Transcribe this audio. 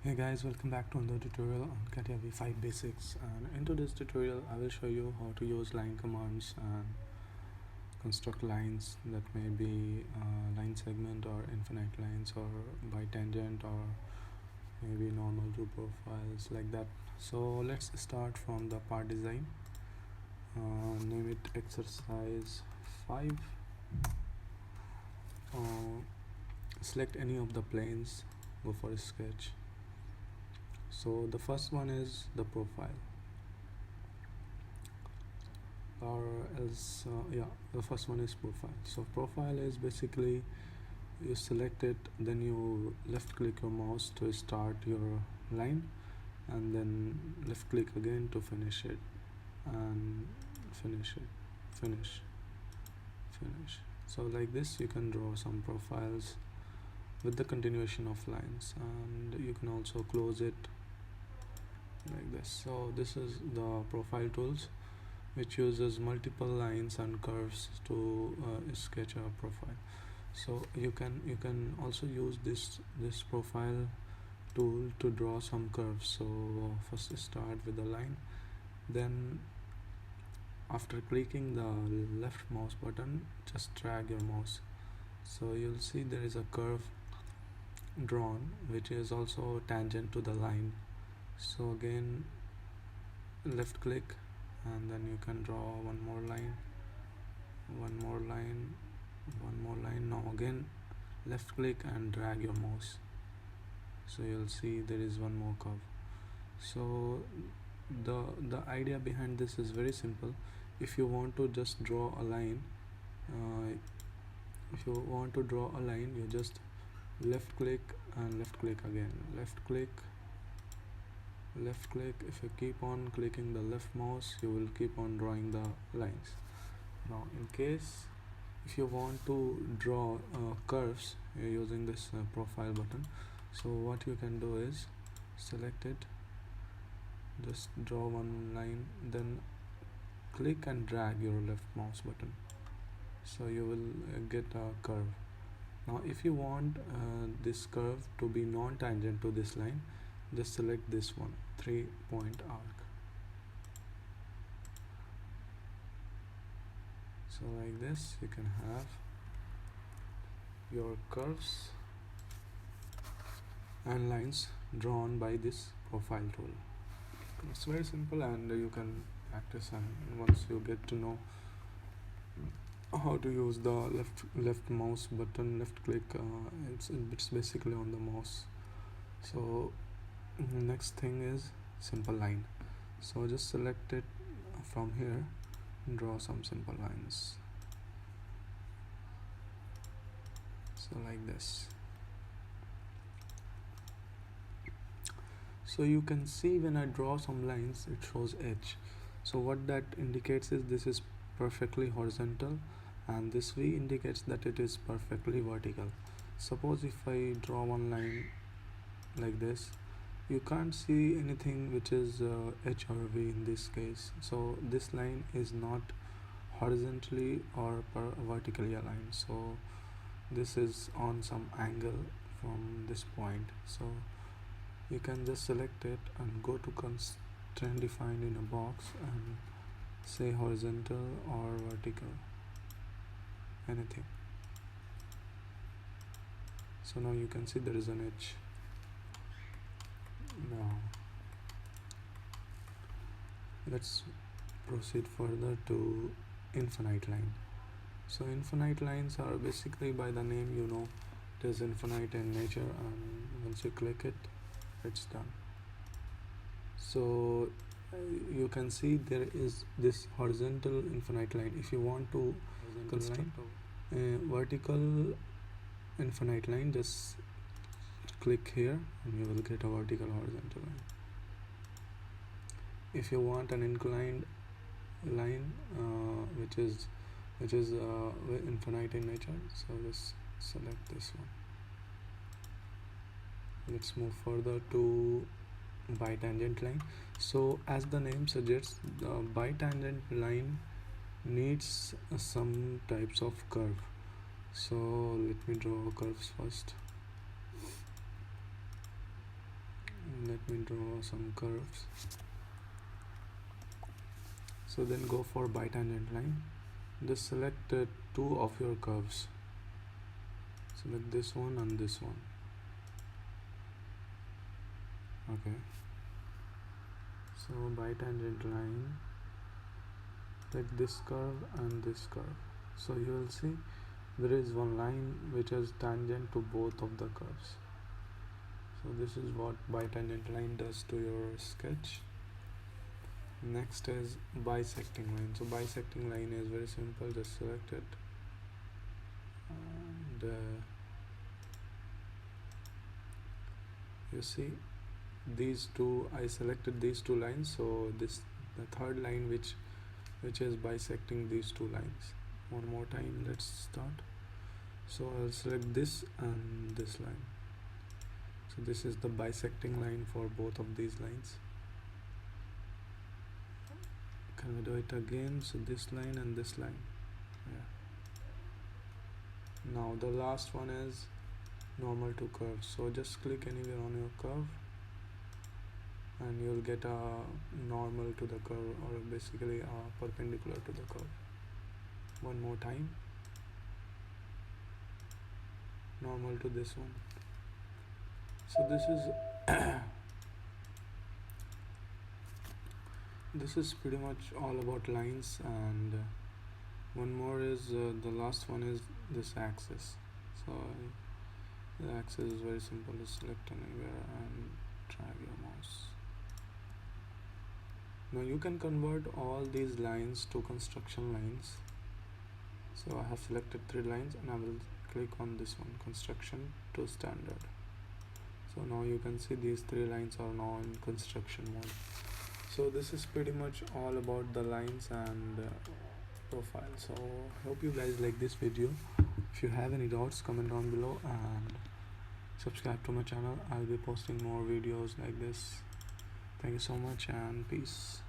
Hey guys, welcome back to another tutorial on Catia V5 Basics, and in today's tutorial I will show you how to use line commands and construct lines that may be line segment or infinite lines or bitangent or maybe normal to profiles like that. So let's start from the part design. Name it exercise 5. Select any of the planes, go for a sketch. So the first one is the profile, or else the first one is profile. So profile is basically you select it, then you left click your mouse to start your line, and then left click again to finish it, and finish. So like this you can draw some profiles with the continuation of lines, and you can also close it like this. So this is the profile tools, which uses multiple lines and curves to sketch a profile. So you can also use this profile tool to draw some curves. So first start with the line, then after clicking the left mouse button, just drag your mouse. So you'll see there is a curve drawn which is also tangent to the line. So again left click, and then you can draw one more line. Now again left click and drag your mouse, so you'll see there is one more curve. So the idea behind this is very simple. If you want to just draw a line, you just left click and left click again, left click. If you keep on clicking the left mouse, you will keep on drawing the lines. Now in case if you want to draw curves, you're using this profile button. So what you can do is select it, just draw one line, then click and drag your left mouse button, so you will get a curve. Now if you want this curve to be non-tangent to this line, just select this one, 3-point arc. So like this you can have your curves and lines drawn by this profile tool. It's very simple, and you can practice, and once you get to know how to use the left mouse button, left click, it's basically on the mouse. So next thing is simple line. So just select it from here and draw some simple lines, so like this. So you can see when I draw some lines, it shows edge. So what that indicates is this is perfectly horizontal, and this V indicates that it is perfectly vertical. Suppose if I draw one line like this, you can't see anything which is H or V in this case. So this line is not horizontally or vertically aligned, so this is on some angle from this point. So you can just select it and go to constraint defined in a box and say horizontal or vertical, anything. So now you can see there is an edge. Now let's proceed further to infinite line. So infinite lines are basically, by the name you know, it is infinite in nature, and once you click it, it's done. So you can see there is this horizontal infinite line. If you want to construct a vertical infinite line, just click here and you will get a vertical horizontal line. If you want an inclined line which is infinite in nature, so just select this one. Let's move further to bitangent line. So as the name suggests, the bitangent line needs some types of curve. So let me draw curves first. let me draw some curves. So then go for bitangent line. Just select two of your curves. Select this one and this one. Okay. So bitangent line, take this curve and this curve. So you will see there is one line which is tangent to both of the curves. So this is what bitangent line does to your sketch. Next is bisecting line. So bisecting line is very simple, just select it and you see these two, I selected these two lines, so this the third line which is bisecting these two lines. One more time, let's start. So I'll select this and this line. So this is the bisecting line for both of these lines. Can we do it again? So this line and this line. Yeah. Now the last one is normal to curve. So just click anywhere on your curve and you'll get a normal to the curve, or basically a perpendicular to the curve. One more time. Normal to this one. So this is this is pretty much all about lines. And one more is the last one is this axis. So the axis is very simple, just select anywhere and drag your mouse. Now you can convert all these lines to construction lines. So I have selected 3 lines and I will click on this one, construction to standard. So now you can see these 3 lines are now in construction mode. So this is pretty much all about the lines and profile. So hope you guys like this video. If you have any doubts, comment down below and subscribe to my channel. I'll be posting more videos like this. Thank you so much and peace.